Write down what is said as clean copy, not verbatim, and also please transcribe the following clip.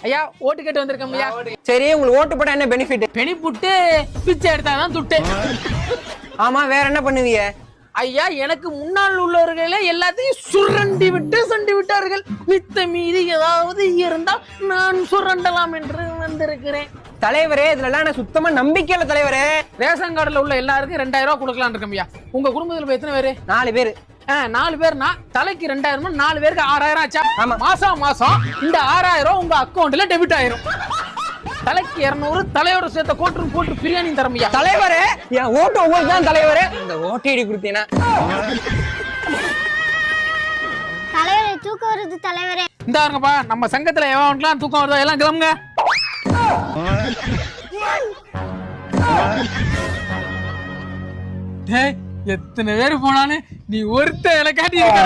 ஐயா ஓட்டு கேட்டு வந்திருக்கோம் ஐயா. சரி, உங்களுக்கு ஓட்டு போட்டா என்ன பெனிஃபிட்? பெனிப்புட்டு பிச்சை எடுத்தாதான் துட்டு. ஆமா, வேற என்ன பண்ணுவீங்க? ஐயா எனக்கு முன்னால் உள்ளவர்களே எல்லாத்தையும் சுரண்டி விட்டு சண்டி விட்டார்கள். மித்த மீதி ஏதாவது இருந்தால் நான் சுரண்டலாம் என்று வந்திருக்கிறேன். தலைவரே, இதுல எல்லாம் சுத்தமா நம்பிக்கையில தலைவரே. ரேஷன் கார்டுல உள்ள எல்லாருக்கும் 2000 ரூபாய் கொடுக்கலாம் இருக்கோம் ஐயா. உங்க குடும்பத்துல எத்தனை பேரு? 4 பேரு. 4 பேர்னா தலைக்கு 2000, 4 பேருக்கு 6000 ஆச்சா? ஆமா. மாசம் இந்த 6000 உங்க அக்கௌண்ட்ல டெபிட் ஆயிரும். தலைக்கு 200, தலையோட சேர்த்த கோட்டு போட்டு பிரியாணி தரமையா? தலைவரே, என் ஓட்டு உங்களுக்கு தான் தலைவரே. இந்த ஓட்டு ஐடி கொடுத்தீங்கன்னா தலைவரே தூக்கம் வருது தலைவரே. இந்த பாருங்கப்பா, நம்ம சங்கத்துல எவனுக்குலாம் தூக்கம் வருதோ எல்லாம் கிளம்புங்க. டேய், எத்தனை பேர் போனானு நீ ஒருத்த இலை காட்டி இருக்க.